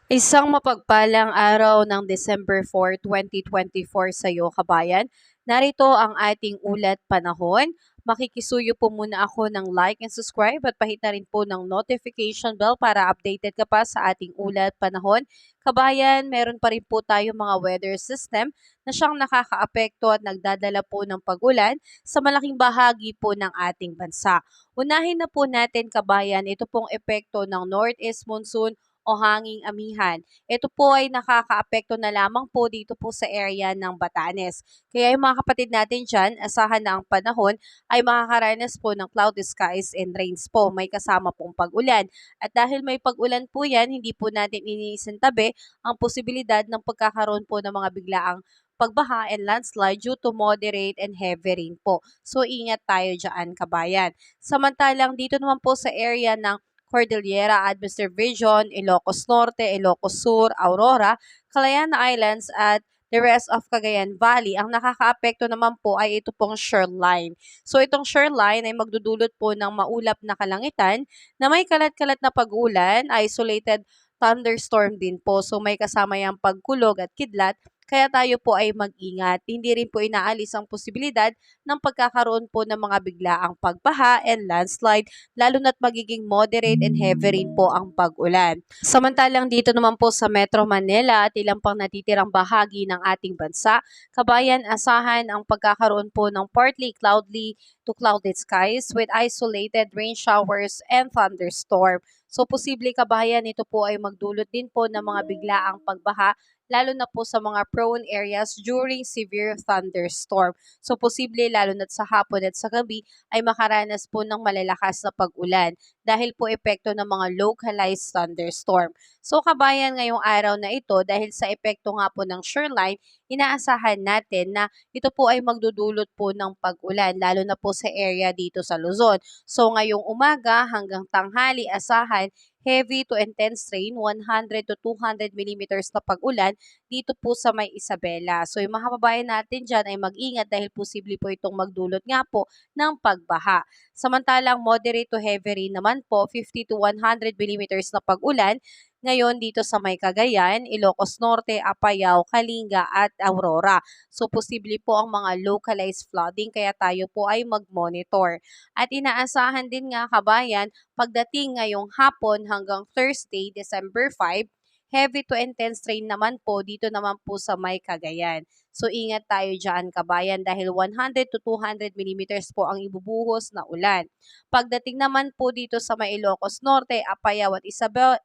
Isang mapagpalang araw ng December 4, 2024 sa iyo, kabayan. Narito ang ating ulat panahon. Makikisuyo po muna ako ng like and subscribe at pahita rin po ng notification bell para updated ka pa sa ating ulat panahon. Kabayan, meron pa rin po tayo mga weather system na siyang nakakaapekto at nagdadala po ng pag-ulan sa malaking bahagi po ng ating bansa. Unahin na po natin, kabayan, ito pong epekto ng northeast monsoon o hanging amihan. Ito po ay nakakaapekto na lamang po dito po sa area ng Batanes. Kaya yung mga kapatid natin dyan, asahan na ang panahon ay makakaranas po ng cloudy skies and rains po. May kasama pong pag-ulan. At dahil may pag-ulan po yan, hindi po natin iniisintabi ang posibilidad ng pagkakaroon po ng mga biglaang pagbaha and landslide due to moderate and heavy rain po. So ingat tayo dyan, kabayan. Samantalang dito naman po sa area ng Cordillera Administrative Region, Ilocos Norte, Ilocos Sur, Aurora, Calayan Islands at the rest of Cagayan Valley. Ang nakakaapekto naman po ay ito pong shoreline. So itong shoreline ay magdudulot po ng maulap na kalangitan na may kalat-kalat na pag-ulan, isolated thunderstorm din po. So may kasama yung pagkulog at kidlat, kaya tayo po ay mag-ingat. Hindi rin po inaalis ang posibilidad ng pagkakaroon po ng mga biglaang pagbaha and landslide, lalo na't magiging moderate and heavy rain po ang pag-ulan. Samantalang dito naman po sa Metro Manila at ilang pang natitirang bahagi ng ating bansa, kabayan, asahan ang pagkakaroon po ng partly cloudy to clouded skies with isolated rain showers and thunderstorm. So posible, kabayan, ito po ay magdulot din po ng mga biglaang pagbaha, lalo na po sa mga prone areas during severe thunderstorm. So posible lalo na sa hapon at sa gabi ay makaranas po ng malalakas na pag-ulan dahil po epekto ng mga localized thunderstorm. So kabayan, ngayong araw na ito, dahil sa epekto nga po ng shoreline, inaasahan natin na ito po ay magdudulot po ng pag-ulan lalo na po sa area dito sa Luzon. So ngayong umaga hanggang tanghali, asahan heavy to intense rain, 100 to 200 millimeters na pag-ulan dito po sa may Isabela. So yung mga kababayan natin dyan ay mag-ingat dahil posible po itong magdulot nga po ng pagbaha. Samantalang moderate to heavy rain naman po, 50 to 100 millimeters na pag-ulan ngayon dito sa may Cagayan, Ilocos Norte, Apayao, Kalinga at Aurora. So posible po ang mga localized flooding, kaya tayo po ay mag-monitor. At inaasahan din nga, kabayan, pagdating ngayong hapon hanggang Thursday, December 5, heavy to intense rain naman po dito naman po sa may Cagayan. So ingat tayo dyan, kabayan, dahil 100 to 200 millimeters po ang ibubuhos na ulan. Pagdating naman po dito sa may Ilocos Norte, Apayao at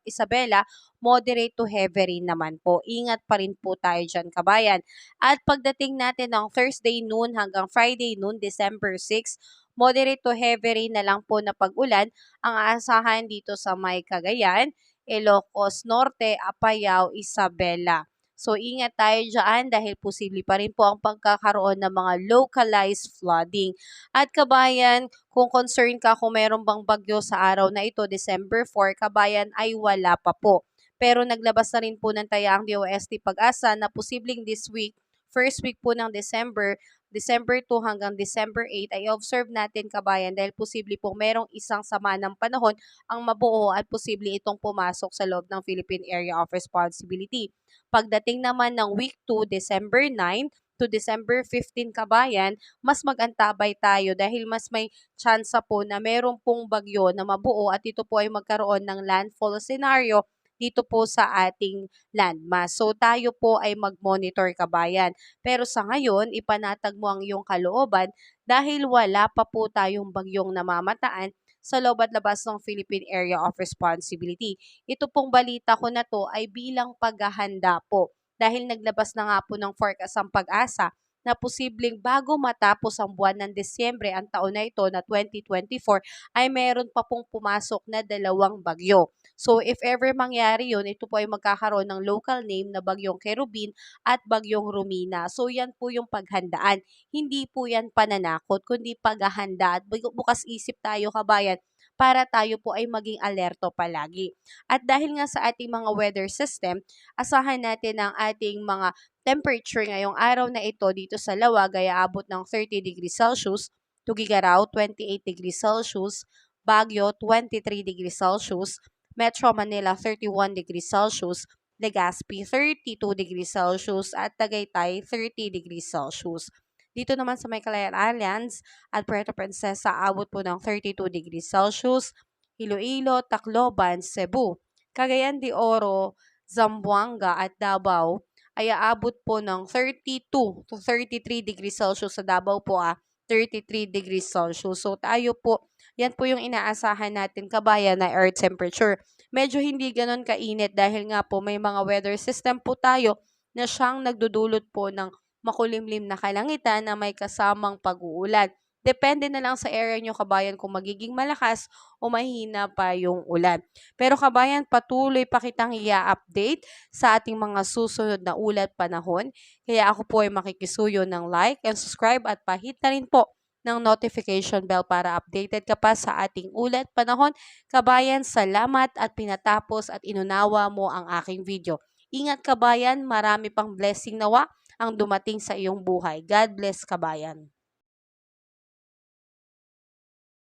Isabela, moderate to heavy rain naman po. Ingat pa rin po tayo dyan, kabayan. At pagdating natin ng Thursday noon hanggang Friday noon, December 6, moderate to heavy rain na lang po na pag-ulan ang aasahan dito sa may Cagayan, Ilocos Norte, Apayao, Isabela. So ingat tayo dyan dahil posible pa rin po ang pagkakaroon ng mga localized flooding. At kabayan, kung concerned ka kung meron bang bagyo sa araw na ito, December 4, kabayan, ay wala pa po. Pero naglabas na rin po ng taya ang DOST Pag-asa na posibleng this week, first week po ng December 2 hanggang December 8 ay observe natin, kabayan, dahil posible po merong isang sama ng panahon ang mabuo at posible itong pumasok sa loob ng Philippine Area of Responsibility. Pagdating naman ng week 2, December 9 to December 15, kabayan, mas mag-antabay tayo dahil mas may tsansa po na meron pong bagyo na mabuo at ito po ay magkaroon ng landfall scenario dito po sa ating landmass. So tayo po ay mag-monitor, kabayan. Pero sa ngayon, ipanatag mo ang iyong kalooban dahil wala pa po tayong bagyong namamataan sa loob at labas ng Philippine Area of Responsibility. Ito pong balita ko na to ay bilang paghahanda po dahil naglabas na nga po ng forecast ang Pag-asa na posibleng bago matapos ang buwan ng Disyembre ang taon na ito na 2024 ay meron pa pong pumasok na dalawang bagyo. So if ever mangyari yun, ito po ay magkakaroon ng local name na bagyong Kerubin at bagyong Romina. So yan po yung paghandaan. Hindi po yan pananakot, kundi paghahanda at bukas isip tayo, kabayan, para tayo po ay maging alerto palagi. At dahil nga sa ating mga weather system, asahan natin ang ating mga temperature ngayong araw na ito dito sa Lawag ay aabot ng 30 degrees Celsius, Tugigaraw 28 degrees Celsius, Baguio 23 degrees Celsius, Metro Manila 31 degrees Celsius, Legazpi 32 degrees Celsius at Tagaytay 30 degrees Celsius. Dito naman sa may Calayan Islands at Puerto Princesa abot po ng 32 degrees Celsius, Iloilo, Tacloban, Cebu, Cagayan de Oro, Zamboanga at Davao ay aabot po ng 32 to 33 degrees Celsius. Sa Davao po 33 degrees Celsius. So tayo po, yan po yung inaasahan natin kabayan na air temperature. Medyo hindi ganon kainit dahil nga po may mga weather system po tayo na siyang nagdudulot po ng makulimlim na kalangitan na may kasamang pag-uulan. Depende na lang sa area nyo kabayan kung magiging malakas o mahina pa yung ulan. Pero kabayan, patuloy pa kitang i-update sa ating mga susunod na ulat panahon. Kaya ako po ay makikisuyo ng like and subscribe at pahit na rin po ng notification bell para updated ka pa sa ating ulat panahon. Kabayan, salamat at pinatapos at inunawa mo ang aking video. Ingat kabayan, marami pang blessing nawa ang dumating sa iyong buhay. God bless kabayan.